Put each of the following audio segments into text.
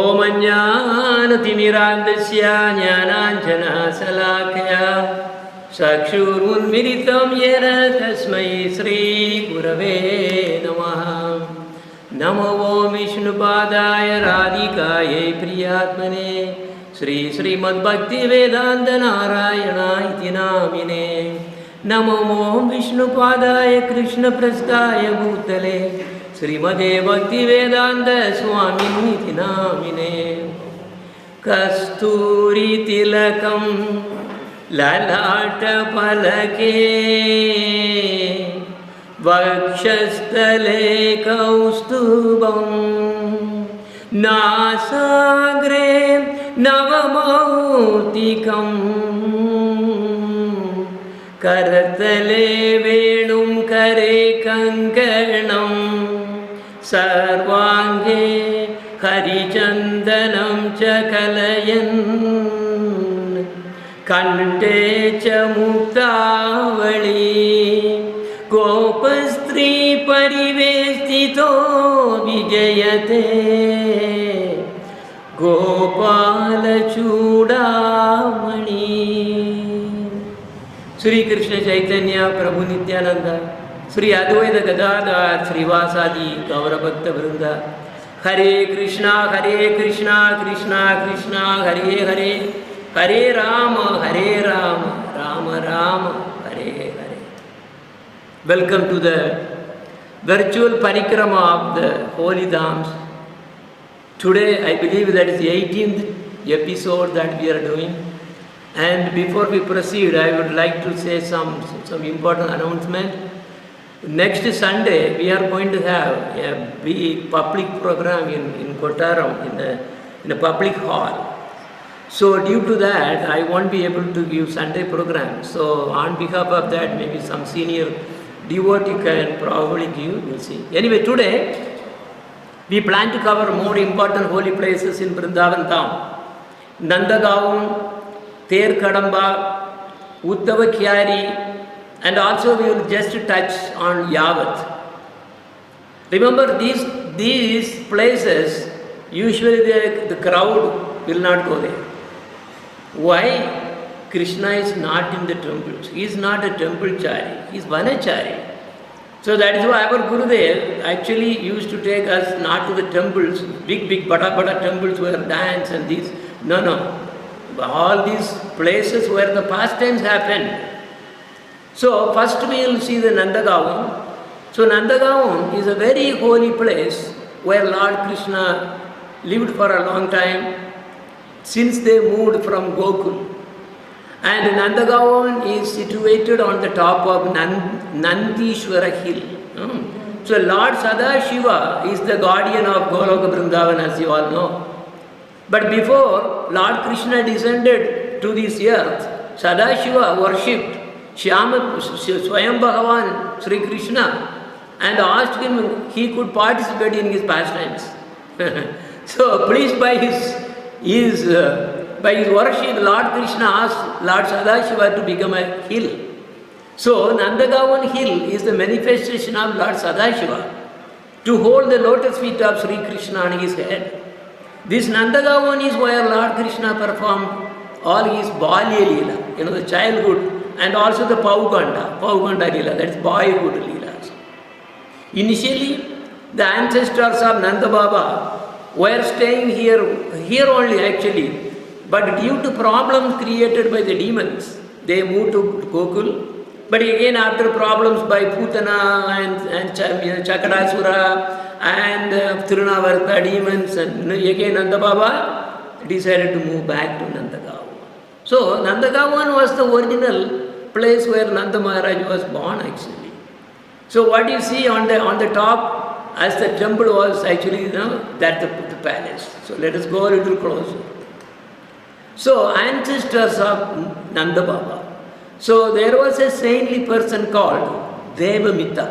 ओमज्ञानतिमिरान्धस्य ज्ञानाञ्जनशलाकया चक्षुरुन्मिलितं येन तस्मै श्रीगुरवे नमः। नमो विष्णुपादाय राधिकायै प्रियात्मने श्रीमद्भक्तिवेदान्तनारायणाय नामिने। नमो विष्णुपादाय कृष्णप्रस्थाय भूतले श्रीमदे भक्तिवेदान्त स्वामिनिति नामिने। कस्तूरी तिलकं ललाटफलके वक्षस्थले कौस्तुभं नासाग्रे नवमौक्तिकं करतले वेणुं करे कङ्कणं सर्वाङ्गे हरिचन्दनं च कलयन् कण्ठे च मुक्तावली गोपस्त्री परिवेष्टितो विजयते गोपालचूडामणि। श्री कृष्ण चैतन्य प्रभु नित्यानंद श्री अद्वैत गदाधर श्रीवासादि गौरभक्त वृंद। हरे कृष्णा कृष्णा कृष्णा हरे हरे, हरे Ram Ram Ram Hare Hare. Welcome to the virtual parikrama of the holy dhams. Today I believe that is the 18th episode that we are doing. And before we proceed, I would like to say some important announcement. Next Sunday, we are going to have a big public program in Kottaram, in a public hall. So due to that, I won't be able to give Sunday program. So on behalf of that, maybe some senior devotee can probably give, we'll see. Anyway, today, we plan to cover more important holy places in Vrindavan town. Nandagaon, Kadampa, Uddhava, Kyari, and also we will just touch on Yavat. Remember these places, usually the crowd will not go there. Why? Krishna is not in the temples. He is not a temple chari. He is vanachari. So that is why our Gurudev actually used to take us not to the temples, big bada temples where dance and this. No. All these places where the pastimes happen. So first we will see the Nandagaon. So Nandagaon is a very holy place where Lord Krishna lived for a long time since they moved from Gokul. And Nandagaon is situated on the top of Nandishwara hill. So Lord Sadashiva is the guardian of Goloka Vrindavan, as you all know. But before Lord Krishna descended to this earth, Sadashiva worshipped Swayam Bhagavan Sri Krishna and asked him he could participate in his pastimes. So pleased by his worship, Lord Krishna asked Lord Sadashiva to become a hill. So Nandagaon hill is the manifestation of Lord Sadashiva to hold the lotus feet of Sri Krishna on his head. This Nandagaon is where Lord Krishna performed all his Balya Leela, the childhood, and also the Pauganda Leela, that is boyhood Leelas. Initially, the ancestors of Nanda Baba were staying here only actually, but due to problems created by the demons, they moved to Gokul. But again, after problems by Putana and Chakadasura and Thirunavarta demons, and again Nanda Baba decided to move back to Nandagaon. So Nandagaon was the original place where Nanda Maharaj was born actually. So what you see on the top as the temple was actually that the palace. So let us go a little closer. So ancestors of Nanda Baba. So there was a saintly person called Devamita.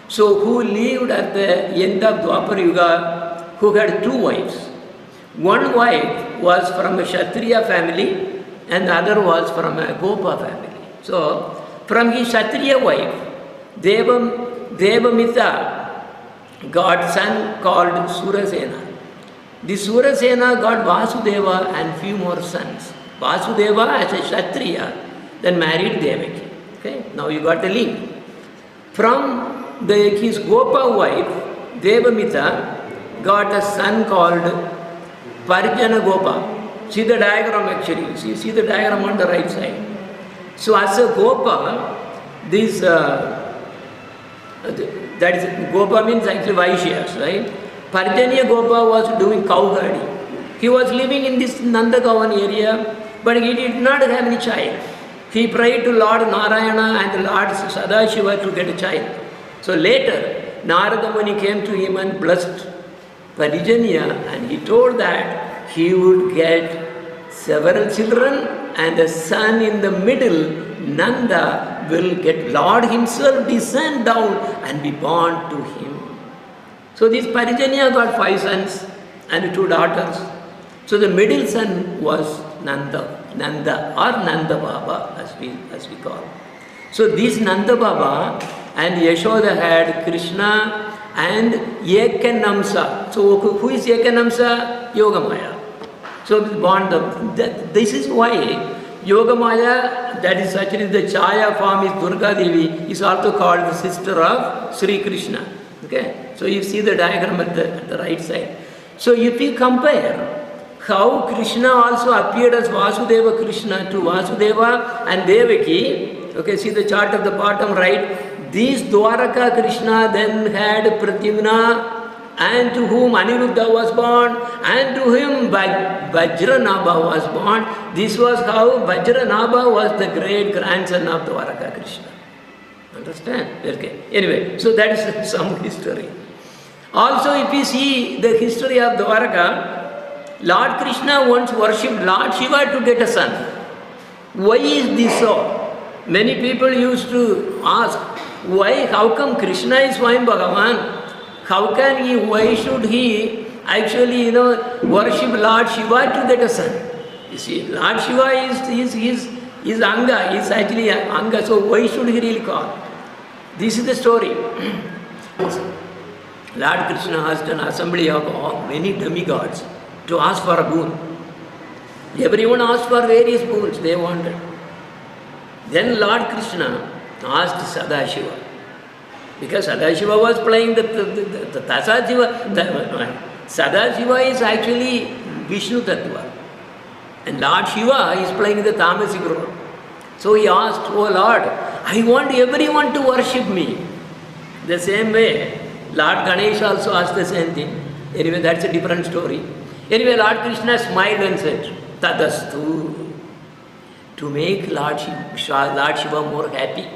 So who lived at the end of Dwapar Yuga, who had two wives. One wife was from a Kshatriya family and the other was from a Gopa family. So from his Kshatriya wife, Devamita got son called Surasena. This Surasena got Vasudeva and few more sons. Vasudeva as a Kshatriya, then married Devaki. Okay, now you got the link. From his Gopa wife, Devamita, got a son called Parjana Gopa. See the diagram actually. See the diagram on the right side. So as a Gopa, this that is Gopa means actually Vaishyas, right? Parjanya Gopa was doing cowherding. He was living in this Nandagaon area, but he did not have any child. He prayed to Lord Narayana and Lord Sadashiva to get a child. So later, Narada Muni came to him and blessed Parijanya, and he told that he would get several children, and the son in the middle, Nanda, will get Lord himself descend down and be born to him. So this Parijanya got 5 sons and 2 daughters. So the middle son was Nanda or Nanda Baba as we call. So this Nanda Baba and Yashoda had Krishna and Ekanamsa. So who is Ekanamsa? Yogamaya. So this is why Yogamaya, that is actually the Chaya form is Durga Devi, is also called the sister of Sri Krishna. Okay, so you see the diagram at the right side. So if you compare how Krishna also appeared as Vasudeva Krishna to Vasudeva and Devaki, okay, see the chart at the bottom right, these Dwaraka Krishna then had Pratyumna, and to whom Aniruddha was born, and to whom Vajranabha was born. This was how Vajranabha was the great grandson of Dwaraka Krishna. Understand? Okay. Anyway, so that is some history. Also, if you see the history of Dwaraka, Lord Krishna once worshipped Lord Shiva to get a son. Why is this so? Many people used to ask, why, how come Krishna is Swayam Bhagavan? How can he, why should he actually, worship Lord Shiva to get a son? You see, Lord Shiva is Anga, is actually Anga, so why should he really call? This is the story. Lord Krishna asked an assembly of many demigods to ask for a boon. Everyone asked for various boons they wanted. Then Lord Krishna asked Sadashiva, because Sadashiva was playing the Tasajiva. Sadashiva is actually Vishnu Tattva, and Lord Shiva is playing the Tamasic role. So he asked, oh Lord, I want everyone to worship me. The same way, Lord Ganesha also asked the same thing. Anyway, that's a different story. Anyway, Lord Krishna smiled and said, Tadastu, to make Lord Shiva more happy.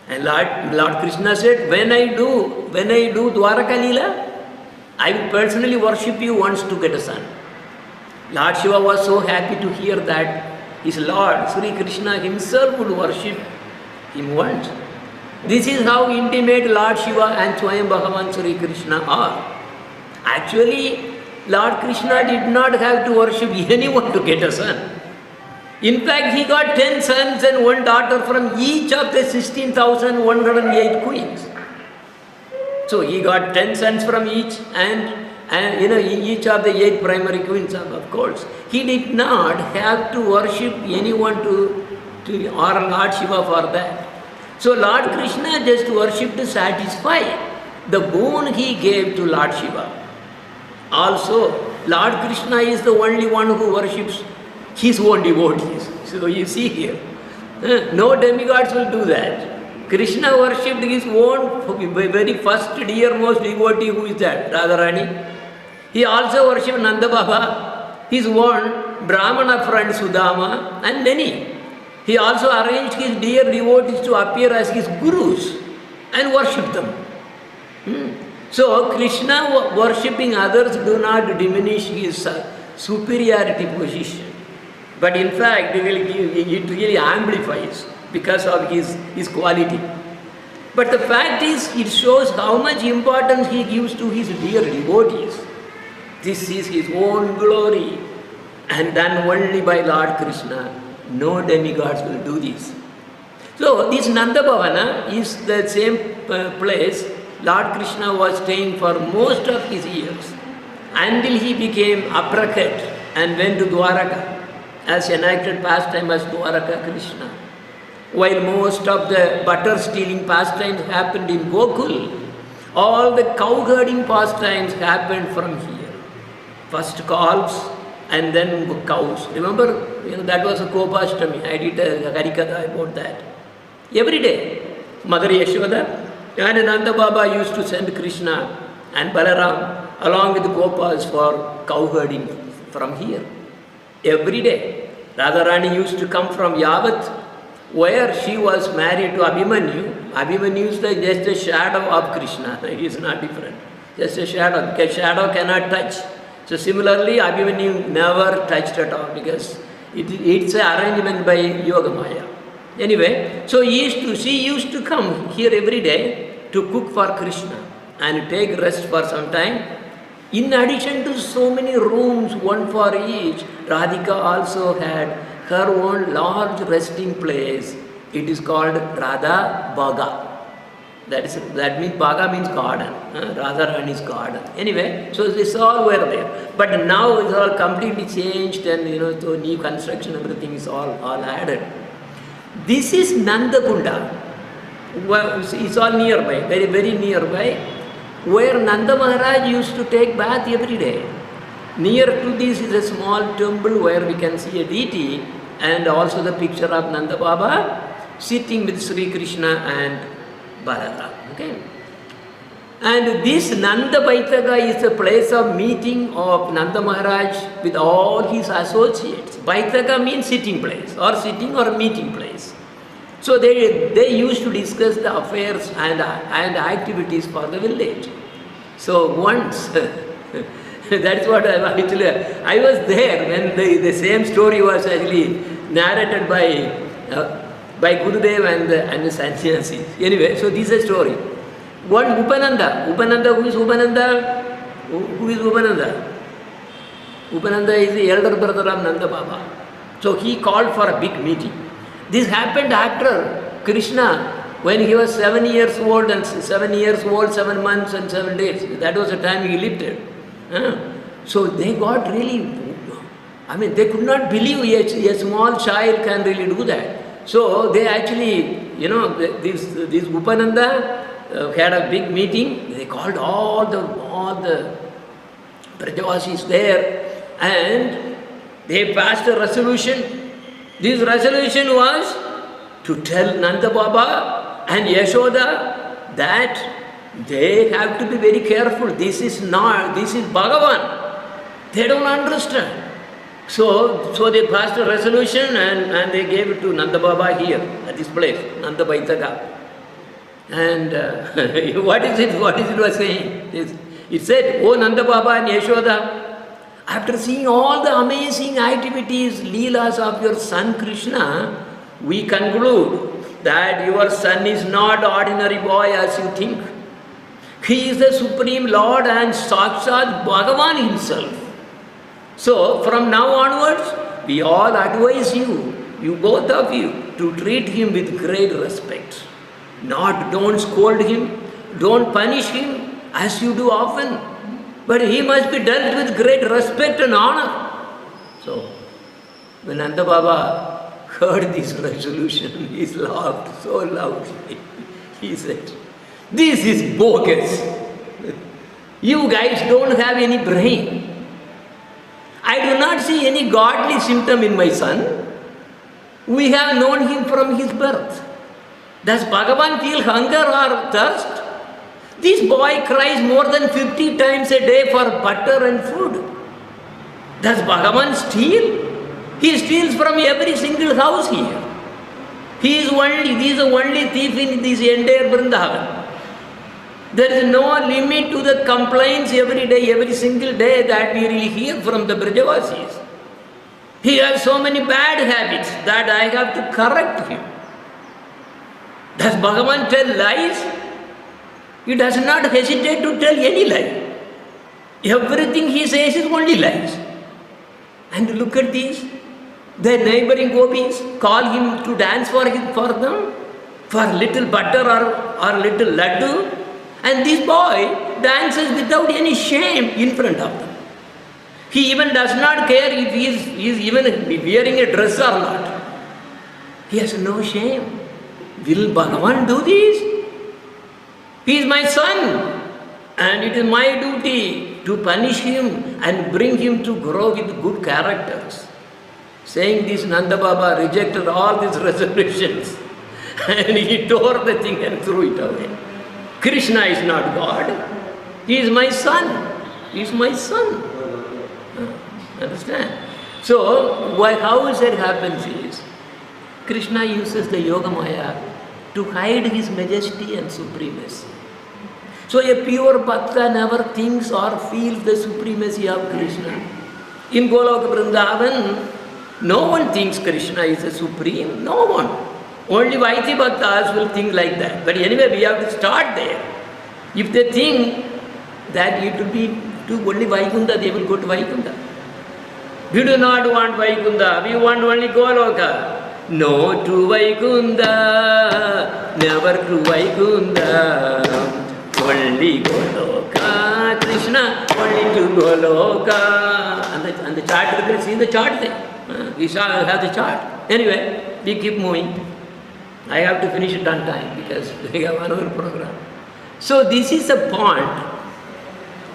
And Lord Krishna said, when I do Dwaraka Leela, I will personally worship you once to get a son. Lord Shiva was so happy to hear that his Lord, Sri Krishna himself would worship him once. This is how intimate Lord Shiva and Swayam Bhagavan Sri Krishna are. Actually, Lord Krishna did not have to worship anyone to get a son. In fact, he got 10 sons and 1 daughter from each of the 16,108 queens. So he got 10 sons from each and each of the 8 primary queens, of course. He did not have to worship anyone to or Lord Shiva for that. So Lord Krishna just worshipped to satisfy the boon he gave to Lord Shiva. Also, Lord Krishna is the only one who worships his own devotees. So you see here, no demigods will do that. Krishna worshipped his own very first dearmost devotee. Who is that? Radharani. He also worshipped Nanda Baba, his own Brahmana friend Sudama, and many. He also arranged his dear devotees to appear as his gurus and worship them. So Krishna worshipping others do not diminish his superiority position. But in fact, it really amplifies because of his quality. But the fact is, it shows how much importance he gives to his dear devotees. This is his own glory, and done only by Lord Krishna. No demigods will do this. So this Nanda Bhavana is the same place Lord Krishna was staying for most of his years. until he became uppercut and went to Dwaraka as enacted pastime as Dwaraka Krishna. While most of the butter stealing pastimes happened in Gokul, all the cow herding pastimes happened from here. First calves and then cows. Remember, that was a Kopashtami. I did a Harikatha about that. Every day, Mother Yashoda and Nanda Baba used to send Krishna and Balaram along with the Gopals for cow herding from here. Every day. Radharani used to come from Yavat, where she was married to Abhimanyu. Abhimanyu is just a shadow of Krishna. He is not different. Just a shadow, because shadow cannot touch. So similarly, Abhimanyu never touched at all, because it's an arrangement by Yogamaya. Anyway, so she used to come here every day to cook for Krishna and take rest for some time. In addition to so many rooms, one for each, Radhika also had her own large resting place. It is called Radha Baga. That means Baga means garden. Radharani's garden. Anyway, so this all were there. But now it's all completely changed, and so new construction, everything is all added. This is Nandakunda. It's all nearby, very, very nearby, where Nanda Maharaj used to take bath every day. Near to this is a small temple where we can see a deity and also the picture of Nanda Baba sitting with Sri Krishna and Bharata. Okay? And this Nanda Baitaga is a place of meeting of Nanda Maharaj with all his associates. Baitaga means sitting place, or sitting or meeting place. So they used to discuss the affairs and activities for the village. So once, that's what I was there when the same story was actually narrated by Gurudev and the Sannyasi. Anyway, so this is a story. One Upananda. Upananda, who is Upananda? Who is Upananda? Upananda is the elder brother of Nanda Baba. So he called for a big meeting. This happened after Krishna, when he was 7 years old, 7 months and 7 days. That was the time he lived. So they got really, they could not believe a small child can really do that. So they actually, this Upananda had a big meeting. They called all the Brajavasis there, and they passed a resolution. This resolution was to tell Nanda Baba and Yashoda that they have to be very careful. This is Bhagavan. They don't understand. So they passed a resolution and they gave it to Nanda Baba here at this place, Nanda Baitaga. And what is it was saying? It said, "Oh Nanda Baba and Yashoda, after seeing all the amazing activities, leelas of your son Krishna, we conclude that your son is not ordinary boy as you think. He is the Supreme Lord and Sakshat Bhagavan himself. So from now onwards, we all advise you both of you, to treat him with great respect. Don't scold him, don't punish him as you do often, but he must be dealt with great respect and honor." So when Nanda Baba heard this resolution, he laughed so loudly. He said, "This is bogus. You guys don't have any brain. I do not see any godly symptom in my son. We have known him from his birth. Does Bhagavan feel hunger or thirst? This boy cries more than 50 times a day for butter and food. Does Bhagavan steal? He steals from every single house here. He is the only thief in this entire Vrindavan. There is no limit to the complaints every day, every single day that we really hear from the Brajavasis. He has so many bad habits that I have to correct him. Does Bhagavan tell lies? He does not hesitate to tell any lie. Everything he says is only lies. And look at these. The neighboring gopis call him to dance for them, for little butter or little laddu. And this boy dances without any shame in front of them. He even does not care if he is even wearing a dress or not. He has no shame. Will Bhagavan do this? He is my son, and it is my duty to punish him and bring him to grow with good characters. Saying this, Nanda Baba rejected all these resolutions and he tore the thing and threw it away. Krishna is not God. He is my son. He is my son. Understand? So, how that happens is, Krishna uses the Yoga Maya to hide his majesty and supremacy. So a pure Bhakta never thinks or feels the supremacy of Krishna. In Goloka Vrindavan, no one thinks Krishna is the supreme. No one. Only Vaiti Bhaktas will think like that. But anyway, we have to start there. If they think that it will be to only Vaikunta, they will go to Vaikunta. We do not want Vaikunta, we want only Goloka. No to Vaikunta, never to Vaikunta, only Goloka, Krishna, only to Goloka. And the chart, you will see the chart there. We shall have the chart. Anyway, we keep moving. I have to finish it on time because we have another program. So this is a pond.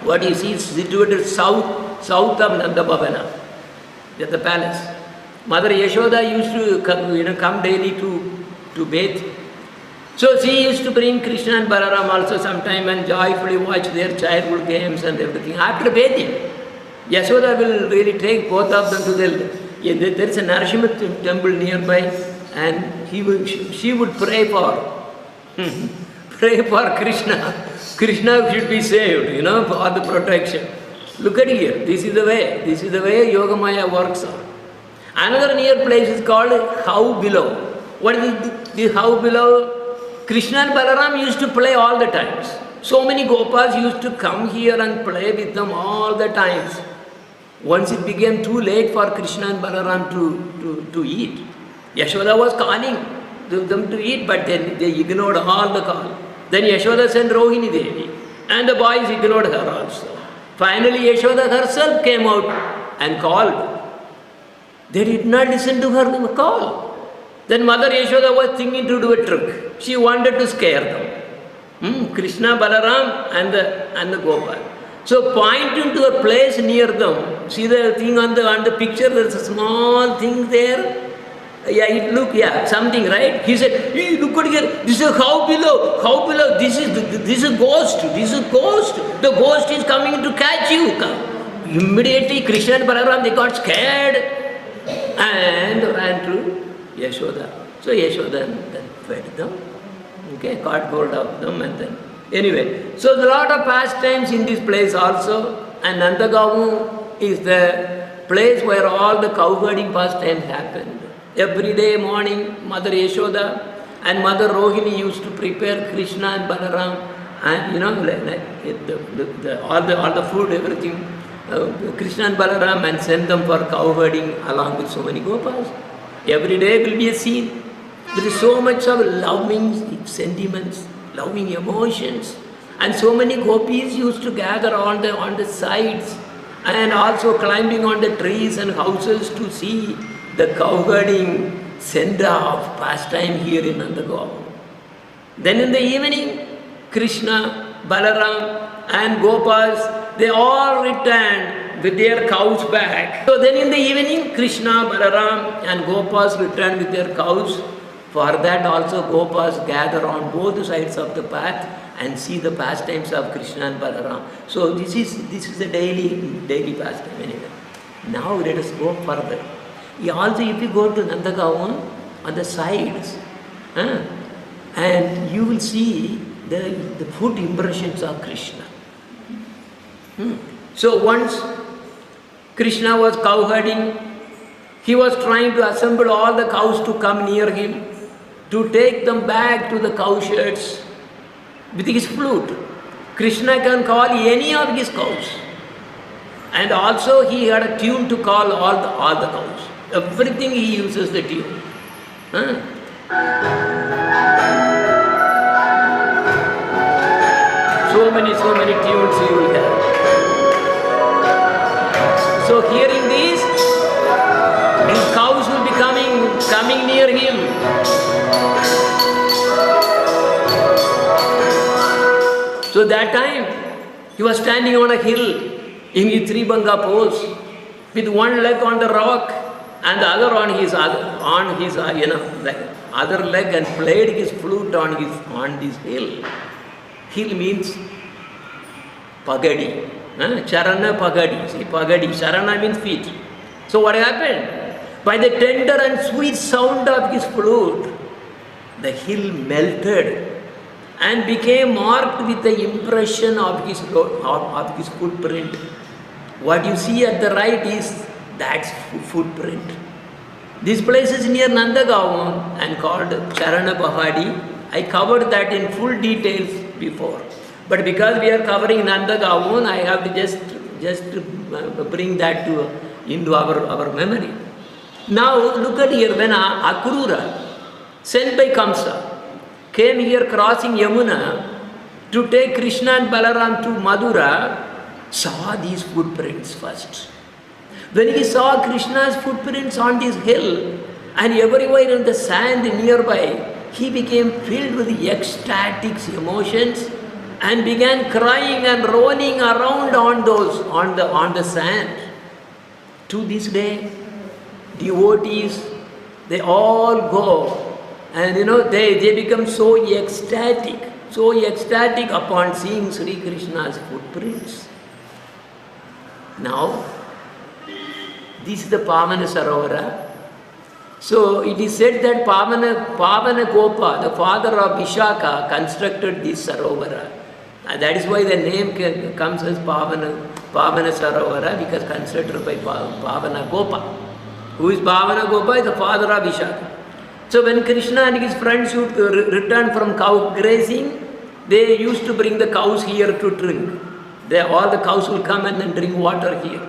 What you see is situated south of Nandabhavana, at the palace. Mother Yashoda used to come daily to bathe. So she used to bring Krishna and Balaram also sometime and joyfully watch their childhood games and everything. After bathing, Yashoda will really take both of them to there is a Narasimha temple nearby, and she would pray for Krishna. Krishna should be saved, for the protection. Look at here, this is the way Yogamaya works out. Another near place is called How Below. What is the How Below? Krishna and Balaram used to play all the times. So many Gopas used to come here and play with them all the times. Once it became too late for Krishna and Balaram to eat. Yashoda was calling them to eat, but then they ignored all the call. Then Yashoda sent Rohini Devi, and the boys ignored her also. Finally, Yashoda herself came out and called. They did not listen to her call. Then Mother Yashoda was thinking to do a trick. She wanted to scare them. Krishna, Balaram and the Gopal. So pointing to a place near them, see the thing on the picture, there's a small thing there. Something, right? He said, hey, look at here, this is how below, this is ghost. The ghost is coming to catch you. Immediately Krishna and Balaram, they got scared and ran to Yashoda. So Yashoda then fed them, caught hold of them, and then anyway, so there are a lot of pastimes in this place also, and Nandagaon is the place where all the cow-herding pastimes happened. Every day morning, Mother Yashoda and Mother Rohini used to prepare Krishna and Balaram, and all the food, everything, Krishna and Balaram, and send them for cow-herding along with so many Gopas. Every day will be a scene. There is so much of loving sentiments, loving emotions, and so many gopis used to gather on the sides and also climbing on the trees and houses to see the cow-herding send-off pastime here in Nandagaon. Then in the evening, Krishna, Balaram and Gopas, they all returned with their cows back. So then in the evening, Krishna, Balaram and Gopas returned with their cows. For that also Gopas gather on both sides of the path and see the pastimes of Krishna and Balaram. So this is the daily pastime anyway. Now let us go further. Also if you go to Nandagaon on the sides, and you will see the foot impressions of Krishna. So once Krishna was cow herding, he was trying to assemble all the cows to come near him, to take them back to the cow sheds with his flute. Krishna can call any of his cows. And also he had a tune to call all the cows. Everything he uses the tune. So many tunes he will have. So hearing this, his cows will be coming near him. So that time, he was standing on a hill in his three-banga pose, with one leg on the rock and the other on his other leg, and played his flute on this hill. Hill means pagadi. Charana pagadi. See, pagadi. Charana means feet. So what happened? By the tender and sweet sound of his flute, the hill melted and became marked with the impression of his footprint. What you see at the right is that's footprint. This place is near Nandagaon and called Charana Pahadi. I covered that in full details before. But because we are covering Nandagaon, I have to just bring that into our memory. Now look at here, when Akrura, sent by Kamsa, came here crossing Yamuna to take Krishna and Balaram to Madura, saw these footprints first. When he saw Krishna's footprints on this hill and everywhere in the sand nearby, he became filled with ecstatic emotions and began crying and rolling around on the sand. To this day, devotees, they all go and they become so ecstatic upon seeing Sri Krishna's footprints. Now, this is the Pavana Sarovara. So it is said that Pavana Gopa, the father of Vishaka, constructed this Sarovara. That is why the name comes as Pavana Sarovara, because constructed by Pavana Gopa. Who is Pavana Gopa? Is the father of Vishaka. So when Krishna and his friends would return from cow grazing, they used to bring the cows here to drink. All the cows will come and then drink water here.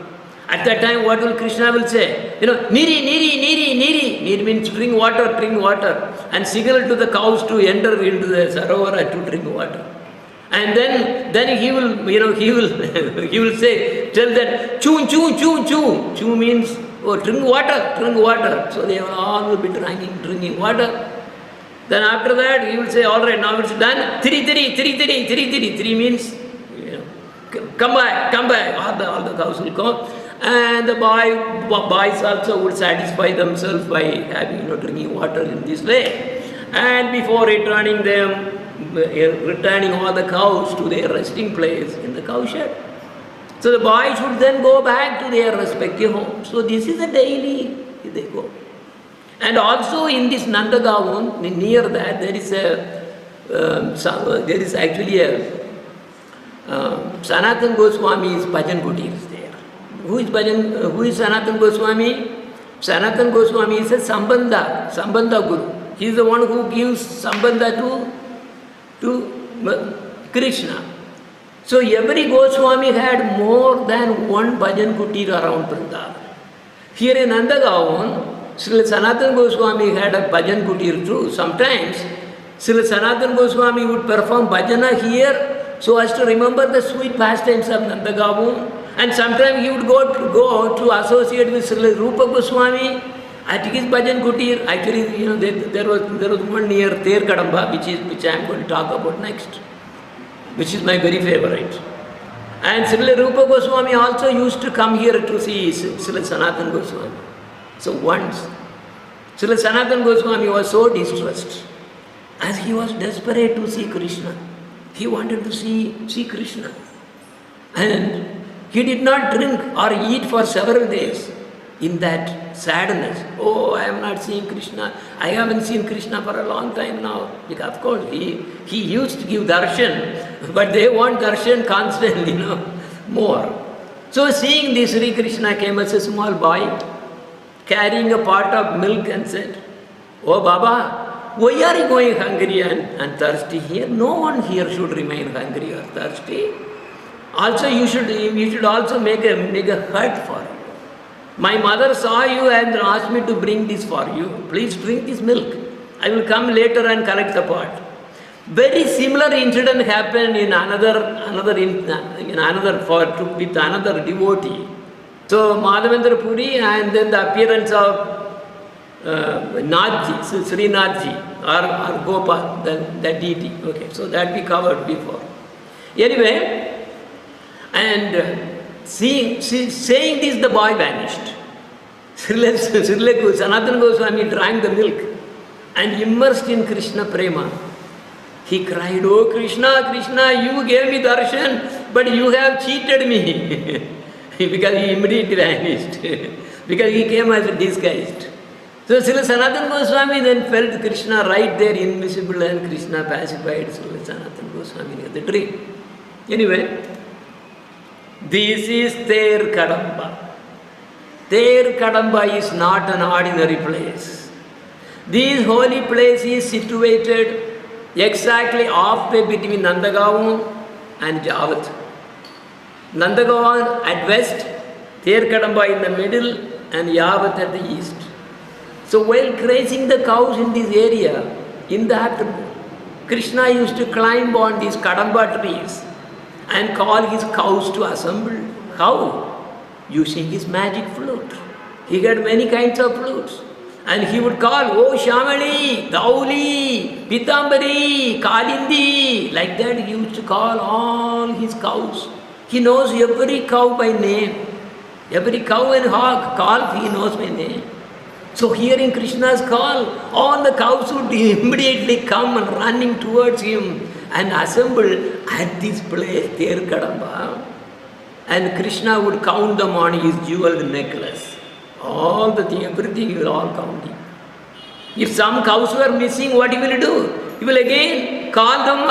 At that time, what will Krishna will say? Niri, niri, niri, niri. Niri means drink water, and signal to the cows to enter into the Sarovara to drink water. And then he will, he will say, tell that, choo, choo, choo, choo. Choo means, drink water. So they all will be drinking water. Then after that, he will say, all right, now it's done. Tiri. Tiri means, come back. All the cows will come. And the boys also would satisfy themselves by having, drinking water in this way. And before returning all the cows to their resting place in the cow shed. So the boys would then go back to their respective homes. So this is a daily, they go. And also in this Nandagaon, near that, there is actually a Sanatan Goswami's Bhajan Kutir is there. Who is Sanatan Goswami? Sanatan Goswami is a Sambandha Guru. He is the one who gives Sambandha to Krishna. So every Goswami had more than one Bhajan Kutir around Vrindavan. Here in Nandagaon, Srila Sanatan Goswami had a Bhajan Kutir too. Sometimes Srila Sanatan Goswami would perform bhajana here so as to remember the sweet pastimes of Nandagaon. And sometimes he would go to associate with Srila Rupa Goswami at his Bhajan Kutir. Actually, there was one near Kadampa, which I am going to talk about next, which is my very favorite. And Srila Rupa Goswami also used to come here to see Srila Sanatan Goswami. So once, Srila Sanatan Goswami was so distressed, as he was desperate to see Krishna. He wanted to see Krishna. And he did not drink or eat for several days in that sadness. Oh, I am not seeing Krishna. I haven't seen Krishna for a long time now. Because of course, he used to give darshan, but they want darshan constantly, more. So seeing this, Sri Krishna came as a small boy, carrying a pot of milk and said, "Oh Baba, why are you going hungry and thirsty here? No one here should remain hungry or thirsty. Also, you should also make a hut for you. My mother saw you and asked me to bring this for you. Please drink this milk. I will come later and collect the pot." Very similar incident happened with another devotee. So Madhavendra Puri, and then the appearance of Nathji, Sri Nathji, or Gopal, the deity. Okay, so that we covered before. Anyway, and saying this, the boy vanished. Sanatana Goswami drank the milk and immersed in Krishna prema. He cried, "Oh Krishna, Krishna, you gave me darshan, but you have cheated me." Because he immediately vanished. Because he came as disguised. So Srila Sanatana Goswami then felt Krishna right there, invisible, and Krishna pacified Srila Sanatana Goswami near the tree. Anyway, this is their Kadampa. Their Kadampa is not an ordinary place. This holy place is situated exactly halfway between Nandagaon and Javat. Nandagaon at west, Their Kadampa in the middle, and Yavat at the east. So while grazing the cows in this area, in the afternoon, Krishna used to climb on these Kadampa trees and call his cows to assemble. How? Using his magic flute. He had many kinds of flutes. And he would call, "Oh Shamali, Dauli, Pitambari, Kalindi." Like that he used to call all his cows. He knows every cow by name. Every cow and hog, calf, he knows by name. So hearing Krishna's call, all the cows would immediately come and running towards him and assemble at this place, Their Kadampa. And Krishna would count them on his jeweled necklace. All the thing, everything he will all count him. If some cows were missing, what he will do? He will again call them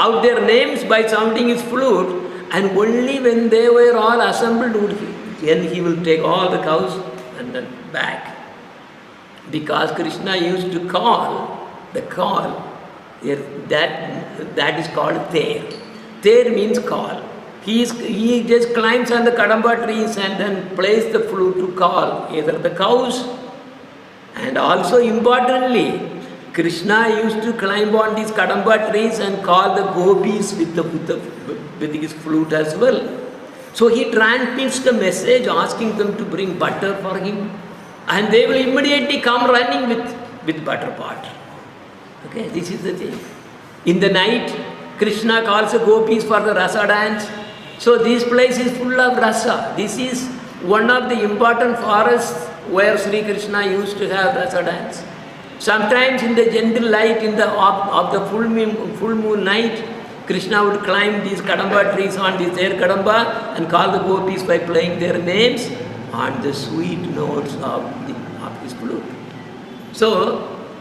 out their names by sounding his flute, and only when they were all assembled then he will take all the cows and then back. Because Krishna used to call, the call, that is called Their. Their means call. He just climbs on the Kadampa trees and then plays the flute to call either the cows, and also importantly, Krishna used to climb on these Kadampa trees and call the gopis with his flute as well. So he transmits the message asking them to bring butter for him, and they will immediately come running with butter pot. Okay, this is the thing. In the night, Krishna calls the gopis for the rasa dance. So this place is full of rasa. This is one of the important forests where Sri Krishna used to have rasa dance. Sometimes in the gentle light of the full moon night, Krishna would climb these Kadampa trees on this Their Kadampa and call the gopis by playing their names on the sweet notes of his flute. So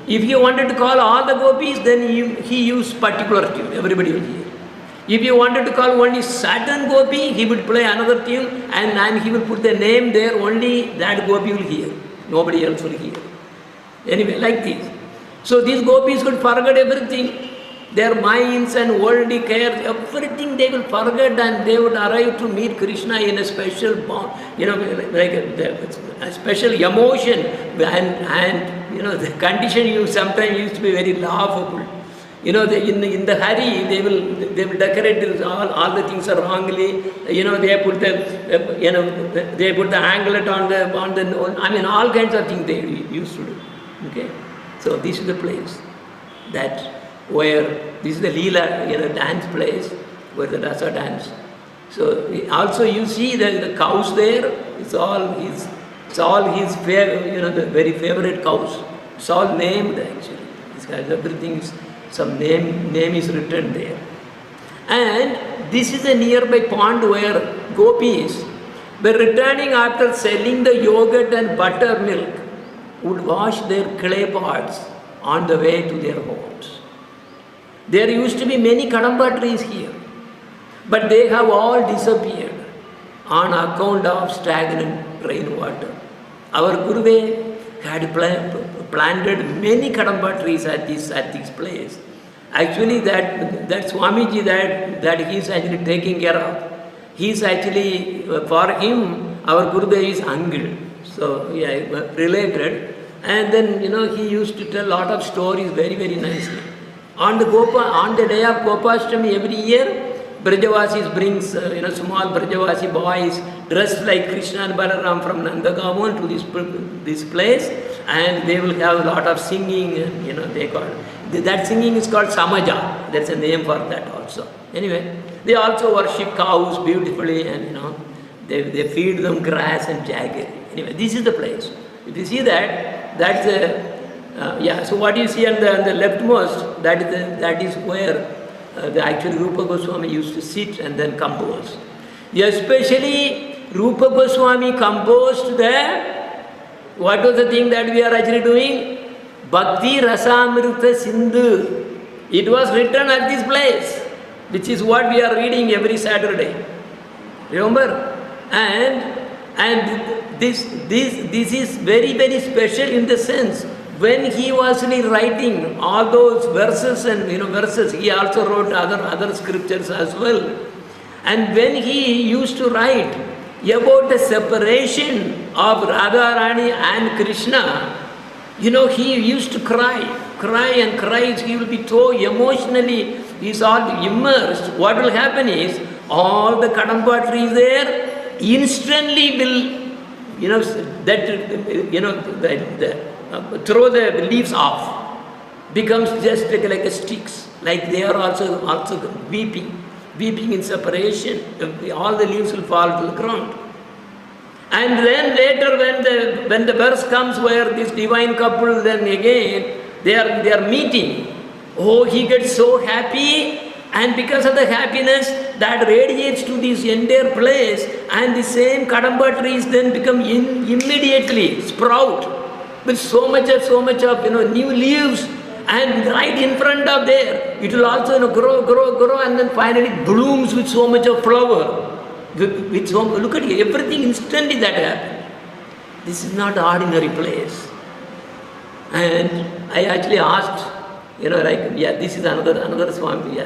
if he wanted to call all the gopis, then he used particular tune, everybody will hear. If he wanted to call only certain gopi, he would play another tune, and he would put the name there, only that gopi will hear. Nobody else will hear. Anyway, like this. So these gopis would forget everything. Their minds and worldly cares, everything they will forget, and they would arrive to meet Krishna in a special bond, like a special emotion, and the condition sometimes used to be very laughable. In the hurry, they will decorate all the things are wrongly. They put the anklet on the all kinds of things they used to do. Okay, so this is the place where this is the Leela, dance place where the rasa dance. So also you see the cows there. It's all his the very favorite cows. It's all named actually. This guy, everything is. Some name is written there. And this is a nearby pond where gopis were returning after selling the yogurt and buttermilk, would wash their clay pots on the way to their homes. There used to be many Kadampa trees here, but they have all disappeared on account of stagnant rainwater. Our Gurudev had planted many Kadampa trees at this place. Actually, that Swamiji that he is actually taking care of, he is actually, for him, our Gurudev is uncle. So, related. And then, he used to tell a lot of stories very, very nicely. On the day of Gopashtami every year, Brajavasis brings, small Brajavasi boys dressed like Krishna and Balaram from Nandagaon to this place, and they will have a lot of singing, and, that singing is called Samaja. That's a name for that also. Anyway, they also worship cows beautifully, and, they feed them grass and jaggery. Anyway, this is the place. If you see that, that's so what you see on the leftmost, that is where the actual Rupa Goswami used to sit and then compose. Especially Rupa Goswami composed what was the thing that we are actually doing? Bhakti Rasamrita Sindhu. It was written at this place, which is what we are reading every Saturday. Remember? And this is very, very special in the sense, when he was writing all those verses and verses, he also wrote other scriptures as well. And when he used to write about the separation of Radharani and Krishna, he used to cry. He will be so emotionally, he's all immersed. What will happen is, all the Kadampa trees there instantly will, throw the leaves off, becomes just like a sticks, like they are also weeping in separation. All the leaves will fall to the ground. And then later, when the verse comes where this divine couple, then again they are meeting. Oh, he gets so happy, and because of the happiness that radiates to this entire place, and the same Kadampa trees then become immediately sprout with so much of new leaves, and right in front of there it will also grow, and then finally blooms with so much of flower. Look at it, everything instantly that happened. This is not an ordinary place. And I actually asked, this is another Swami.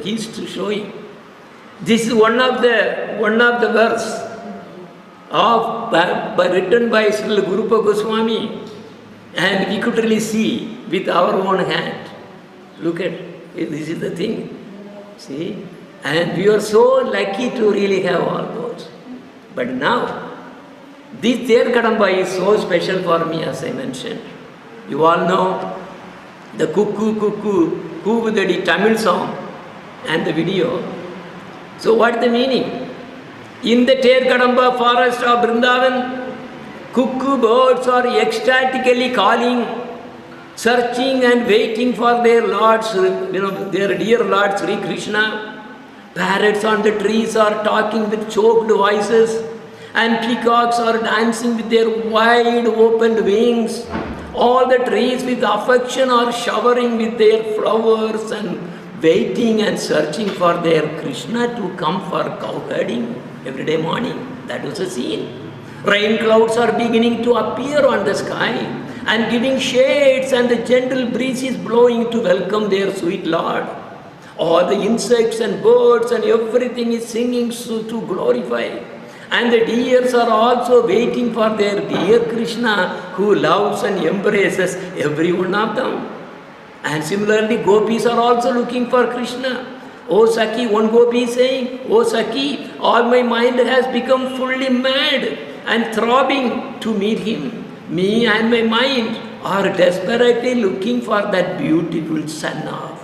He's showing. This is one of the verse written by Srila Gurupa Goswami, and we could really see with our own hand. Look at it, this is the thing. See? And we are so lucky to really have all those. But now, this Ter Kadampa is so special for me, as I mentioned. You all know the Cuckoo with the Tamil song and the video. So what is the meaning? In the Ter Kadampa forest of Vrindavan, cuckoo birds are ecstatically calling, searching and waiting for their lords, their dear Lord Sri Krishna. Parrots on the trees are talking with choked voices, and peacocks are dancing with their wide opened wings. All the trees with affection are showering with their flowers and waiting and searching for their Krishna to come for cow herding every day morning. That was the scene. Rain clouds are beginning to appear on the sky and giving shades, and the gentle breeze is blowing to welcome their sweet Lord. All the insects and birds and everything is singing to glorify. And the deers are also waiting for their dear Krishna, who loves and embraces every one of them. And similarly, gopis are also looking for Krishna. Oh Saki, one gopi is saying, oh Saki, all my mind has become fully mad and throbbing to meet him. Me and my mind are desperately looking for that beautiful son of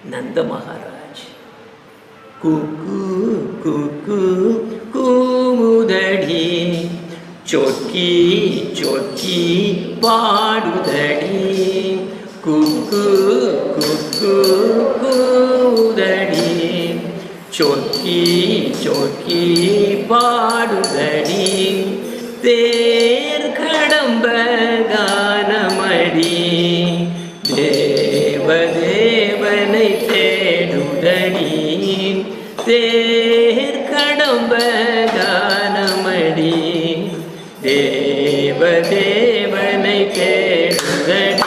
Nanda Maharaj. Cuckoo, cuckoo, kumudadi, chotki, chotki, padudadi. Cuckoo, cuckoo, kumudadi, chotki, chotki, padudadi. Ter Kadampa ganamadi, deva devanai tedudadi. Ter Kadampa ganamadi, deva devanai tedudadi.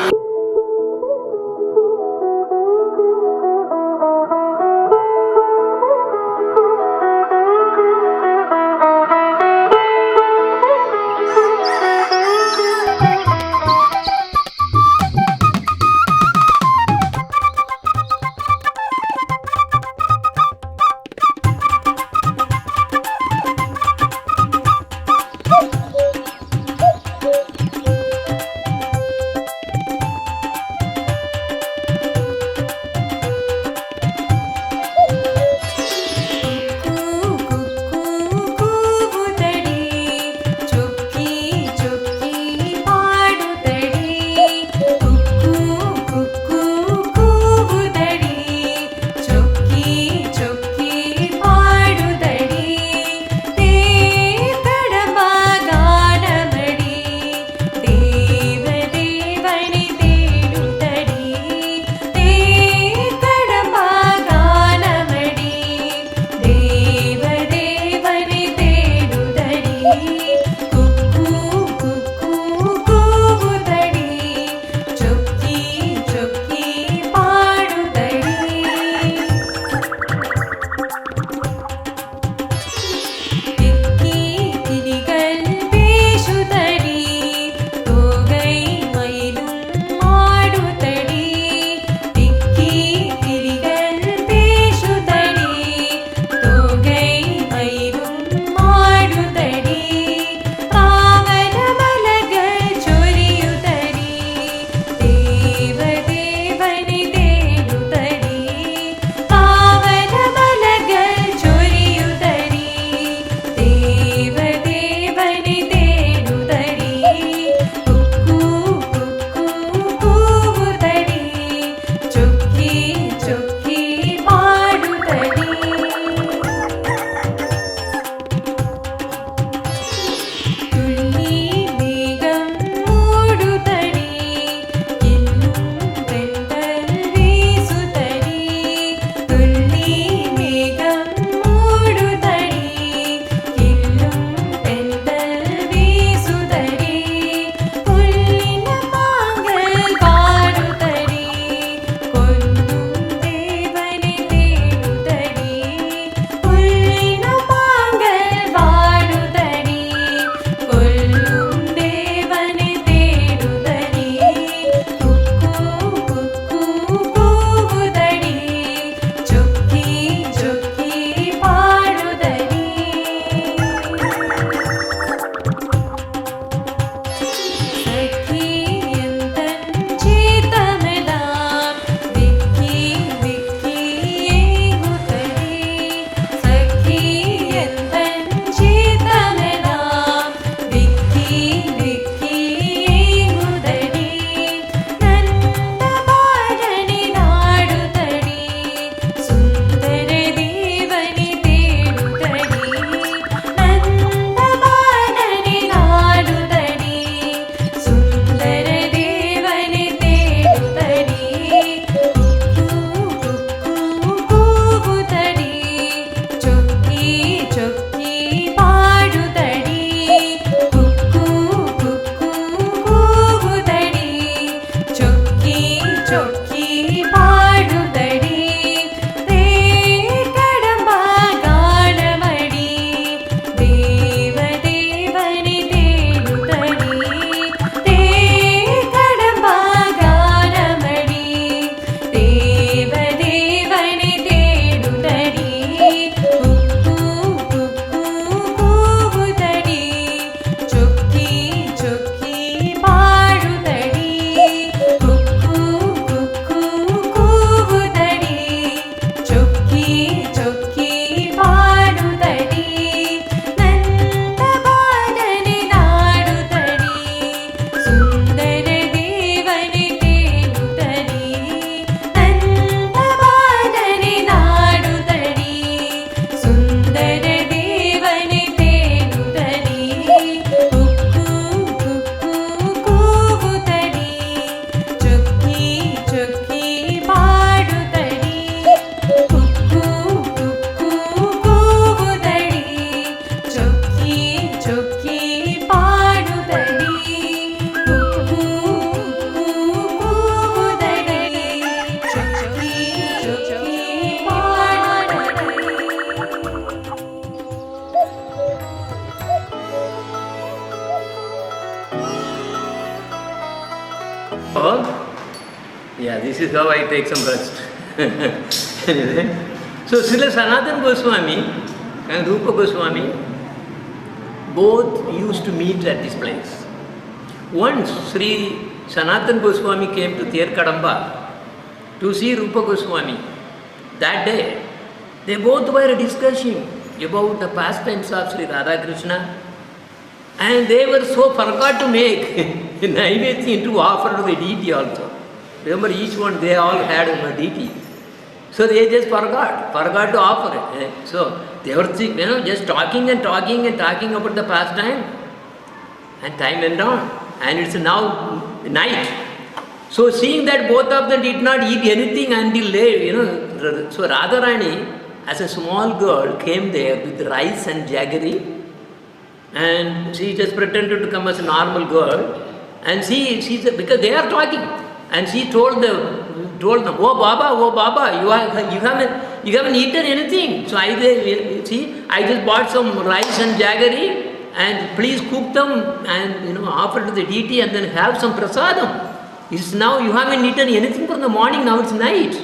yeah, this is how I take some rest. Anyway, so Srila Sanatana Goswami and Rupa Goswami both used to meet at this place. Once Sri Sanatana Goswami came to Kadampa to see Rupa Goswami. That day, they both were discussing about the pastimes of Sri Radhakrishna, and they were so forgot to make Naivedya to offer to the deity also. Remember, each one, they all had a deity. So they just forgot to offer it. So they were just talking about the pastime, and time went on, and it's now night. So seeing that both of them did not eat anything until late, so Radharani, as a small girl, came there with rice and jaggery, and she just pretended to come as a normal girl, and she because they are talking, and she told them, oh Baba, you haven't eaten anything. So I just bought some rice and jaggery, and please cook them and offer to the deity and then have some prasadam. It's now you haven't eaten anything from the morning, now it's night.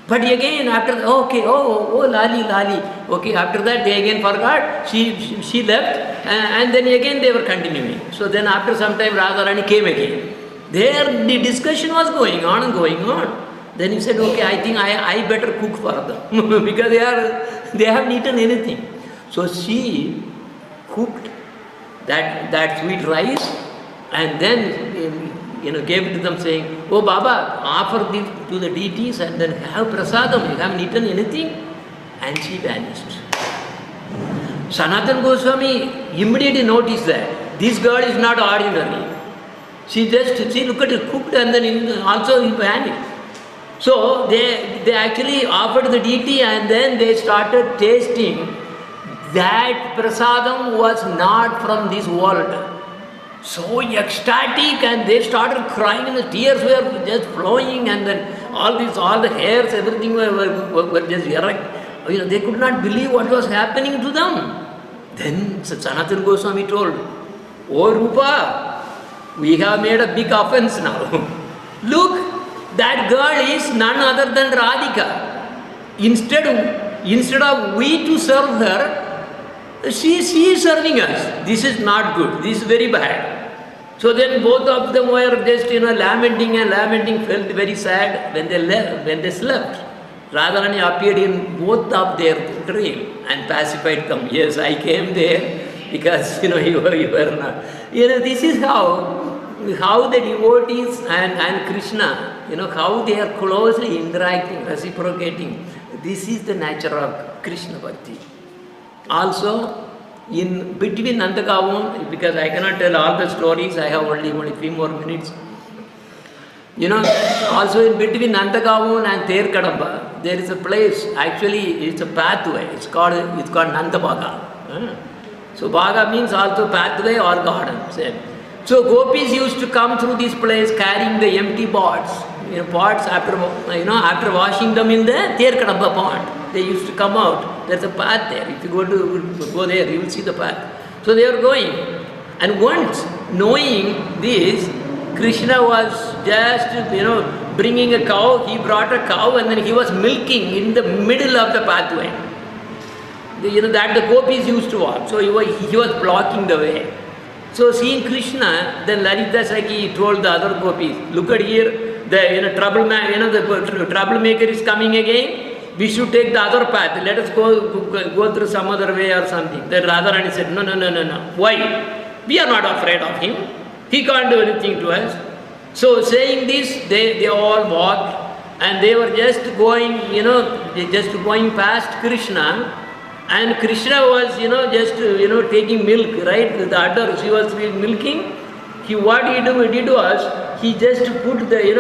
But again after Lali. Okay, after that they again forgot. She left, and then again they were continuing. So then after some time Radharani came again. There the discussion was going on and going on. Then he said, okay, I think I better cook for them because they haven't eaten anything. So she cooked that sweet rice and then gave it to them saying, oh Baba, offer this to the deities and then have prasadam, you haven't eaten anything. And she vanished. Sanatana Goswami immediately noticed that this girl is not ordinary. She looked at it, cooked and then also vanished. So they actually offered the deity and then they started tasting that prasadam was not from this world. So ecstatic, and they started crying and the tears were just flowing, and then all the hairs, everything were just erect. They could not believe what was happening to them. Then Sanatana Goswami told, oh Rupa, we have made a big offense now. Look, that girl is none other than Radhika. Instead of we to serve her, she is serving us. This is not good. This is very bad. So then both of them were just lamenting, felt very sad when they slept. Radharani appeared in both of their dream and pacified them. Yes, I came there because you were not. This is how the devotees and Krishna, how they are closely interacting, reciprocating. This is the nature of Krishna bhakti. Also, in between Nandagaon, because I cannot tell all the stories, I have only 3 more minutes. Also in between Nandagaon and Kadampa, there is a place, actually it's a pathway, it's called Nandabaga. So Baga means also pathway or garden, same. So gopis used to come through this place carrying the empty pots, pots after washing them in the Kadampa pond. They used to come out. There's a path there. If you go there, you will see the path. So they are going. And once knowing this, Krishna was just bringing a cow. He brought a cow and then he was milking in the middle of the pathway. That the gopis used to walk. So he was blocking the way. So seeing Krishna, then Lalita Sakhi told the other gopis, look at here, the troublemaker is coming again. We should take the other path. Let us go through some other way or something. Then Radharani said, no. Why? We are not afraid of him. He can't do anything to us. So saying this, they all walked and they were just going, going past Krishna. And Krishna was, taking milk, right? The udder, she was milking. What he did was, he just put they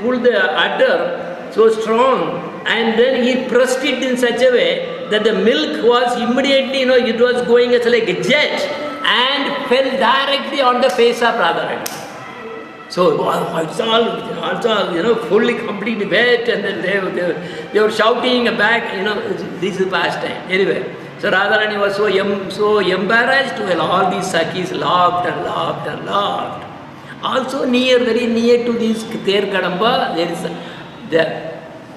pulled the udder so strong, and then he pressed it in such a way that the milk was immediately, it was going as like a jet and fell directly on the face of Radharani. So it's all, fully, completely wet, and then they were shouting back, this is pastime. Anyway, so Radharani was so embarrassed. Well, all these Sakhis laughed and laughed and laughed. Also very near to this Kadampa, there is the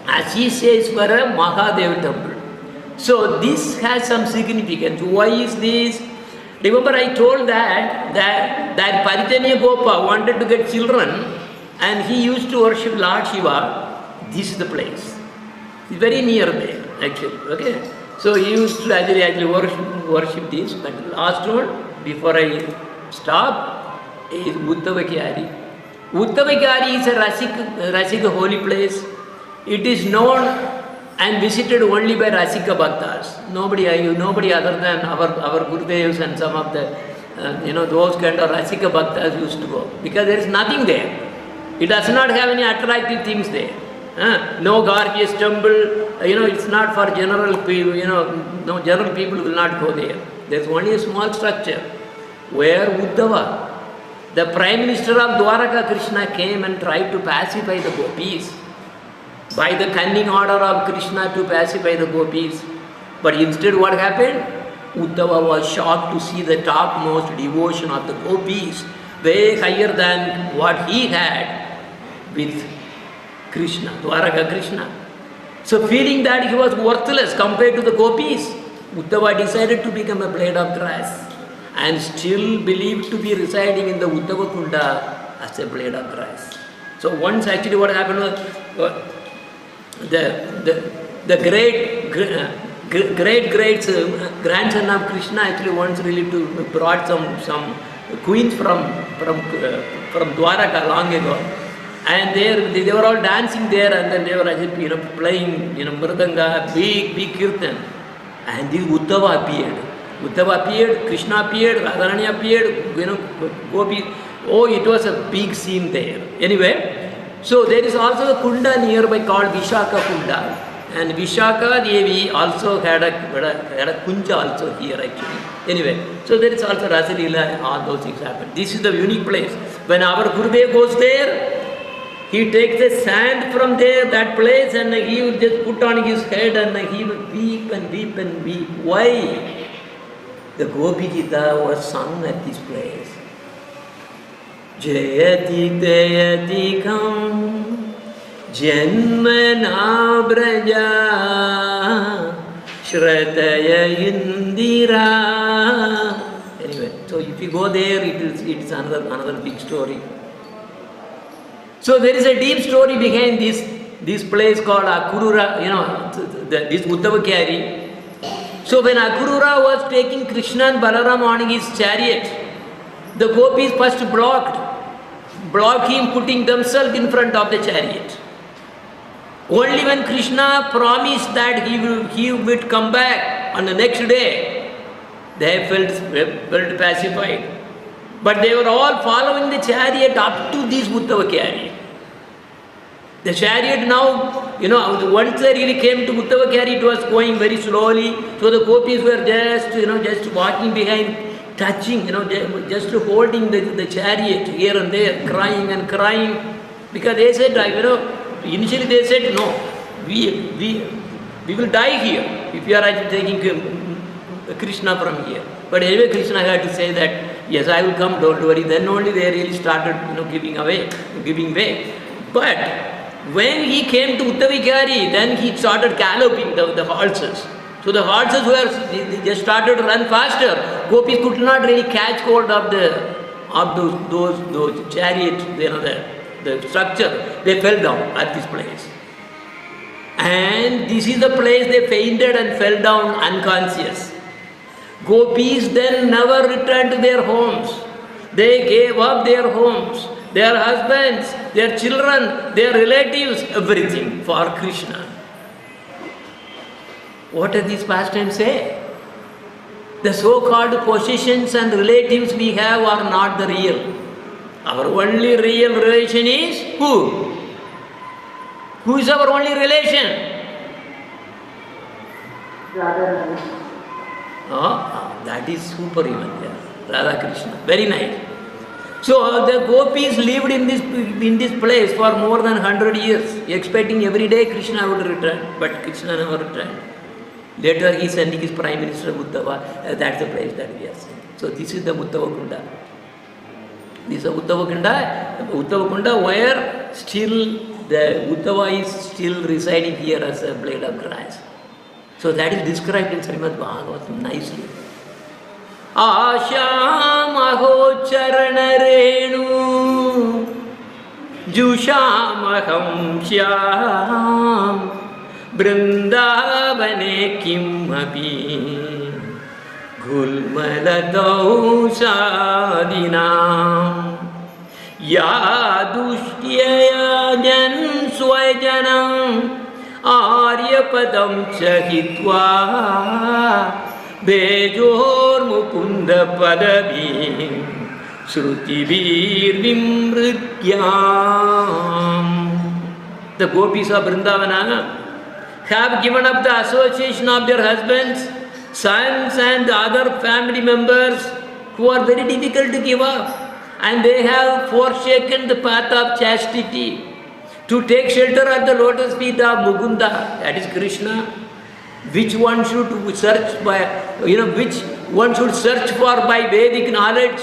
Ashisheswara Mahadev temple. So this has some significance. Why is this? Remember I told that Paritanya Gopa wanted to get children and he used to worship Lord Shiva. This is the place. It's very near there actually. Okay. So he used to actually worship this. But last one, before I stop, is Uddhava Kyari. Uddhava Kyari is a Rasika holy place. It is known and visited only by Rasika Bhaktas. Nobody other than our Gurudevs and some of the, those kind of Rasika Bhaktas used to go. Because there is nothing there. It does not have any attractive things there. No gorgeous temple, it's not for general people, no general people will not go there. There's only a small structure where Uddhava, the Prime Minister of Dwaraka, Krishna, came and tried to pacify the gopis. By the cunning order of Krishna to pacify the gopis. But instead what happened? Uddhava was shocked to see the topmost devotion of the gopis, way higher than what he had with Krishna, Dwaraka Krishna. So feeling that he was worthless compared to the gopis, Uddhava decided to become a blade of grass and still believed to be residing in the Uddhava Kunda as a blade of grass. So once actually what happened was, the great grandson of Krishna actually once really brought some queens from Dwaraka long ago, and they were all dancing there, and then they were actually playing mridanga, big kirtan, and this Uddhava appeared, Krishna appeared, Radharani appeared, Gopi. Oh, it was a big scene there. Anyway. So there is also a kunda nearby called Vishaka Kunda, and Vishaka Devi also had a kunja also here actually. Anyway, so there is also Rasalila, all those things happen. This is the unique place. When our Gurudev goes there, he takes the sand from there, that place, and he will just put on his head and he will weep and weep and weep. Why? The Gopi Gita was sung at this place. Jayati Tayati Kam Janmana Braja Shrataya Indira. Anyway, so if you go there, it's another big story. So there is a deep story behind this place called Akurura, this Uddhava Kyari. So when Akurura was taking Krishna and Balaram on his chariot, the gopis first blocked him, putting themselves in front of the chariot. Only when Krishna promised that he would come back on the next day, they felt pacified. But they were all following the chariot up to this Uddhava Kyari. The chariot now, once they really came to Uddhava Kyari, it was going very slowly. So the gopis were just walking behind, touching, just holding the chariot here and there, crying and crying. Because they said, initially they said, no, we will die here if you are actually taking Krishna from here. But anyway, Krishna had to say that, yes, I will come, don't worry. Then only they really started, giving way. But when he came to Uddhava Kyari, then he started galloping the horses. So the horses they just started to run faster. Gopis could not really catch hold of those chariots, the structure. They fell down at this place. And this is the place they fainted and fell down unconscious. Gopis then never returned to their homes. They gave up their homes, their husbands, their children, their relatives, everything for Krishna. What does this pastime say? The so-called possessions and relatives we have are not the real. Our only real relation is who? Who is our only relation? That is super even. Radha Krishna. Very nice. So the gopis lived in this place for more than 100 years, expecting every day Krishna would return, but Krishna never returned. Later he sent his Prime Minister Uddhava. That's the place that we are seeing. So this is the Uddhava Kunda. This is Uddhava Kunda, where still the Uddhava is still residing here as a blade of grass. So that is described in Srimad Bhagavatam nicely. Asham charana renu jushamaham shyam Vrindavane kimapi gulmaladau sadinam yadushyaya jan swajanam Aryapadam chahitva Bejor mukunda padavi Srutivir vimrityam. The gopis of Vrindavana have given up the association of their husbands, sons and other family members who are very difficult to give up, and they have forsaken the path of chastity to take shelter at the lotus feet of Mukunda, that is Krishna, which one should search by, which one should search for by Vedic knowledge.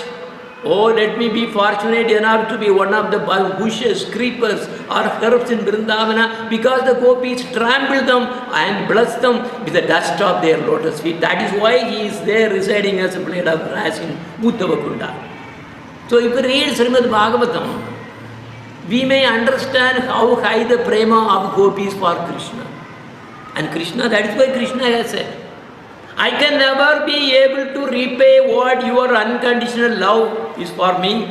Oh, let me be fortunate enough to be one of the bushes, creepers or herbs in Vrindavana, because the gopis trample them and bless them with the dust of their lotus feet. That is why he is there residing as a blade of grass in Uddhava Kunda. So if we read Srimad Bhagavatam, we may understand how high the prema of gopis for Krishna. And Krishna, that is why Krishna has said, I can never be able to repay what your unconditional love is for me.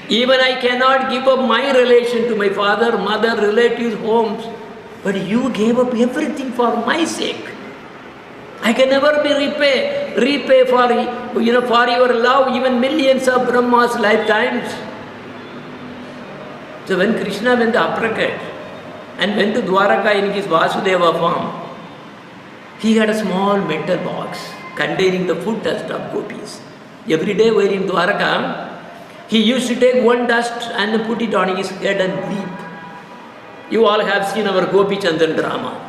Even I cannot give up my relation to my father, mother, relatives, homes. But you gave up everything for my sake. I can never be repay for your love even millions of Brahma's lifetimes. So when Krishna went to uppercut and went to Dwaraka in his Vasudeva form, he had a small metal box containing the food dust of gopis. Every day while in Dwaraka, he used to take one dust and put it on his head and weep. You all have seen our Gopi Chandan drama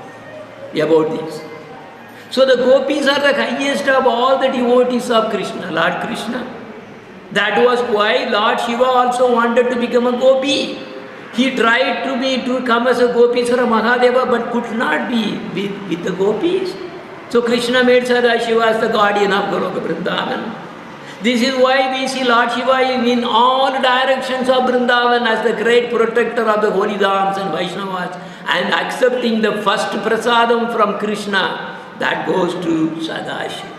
about this. So the gopis are the highest of all the devotees of Krishna, Lord Krishna. That was why Lord Shiva also wanted to become a gopi. He tried to come as a Gopishwara Mahadeva, but could not be with the gopis. So Krishna made Sadashiva as the guardian of Goloka Vrindavan. This is why we see Lord Shiva in all directions of Vrindavan as the great protector of the holy dhams and Vaishnavas, and accepting the first prasadam from Krishna that goes to Sadashiva.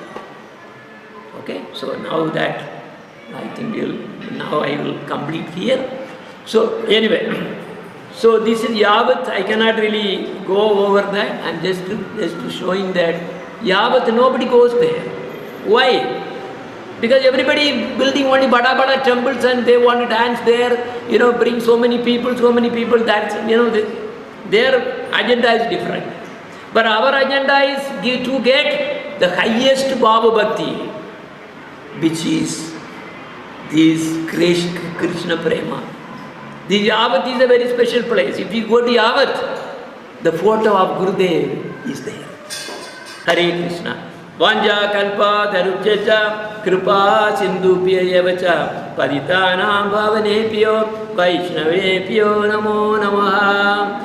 Okay, so now that I think now I will complete here. So anyway, so this is Yavat. I cannot really go over that. I am just showing that Yavat nobody goes there. Why? Because everybody building only bada temples and they want to dance there. Bring so many people. That's their agenda is different. But our agenda is to get the highest Bhava Bhakti, which is this Krishna Prema. The Yavat is a very special place. If you go to Yavat, the photo of Gurudev is there. Hare Krishna. Vanja kalpa dharubhyacha kripa sindhubhya yavacha paritanam bhavanebhyo vaishnavebhyo namo namaha.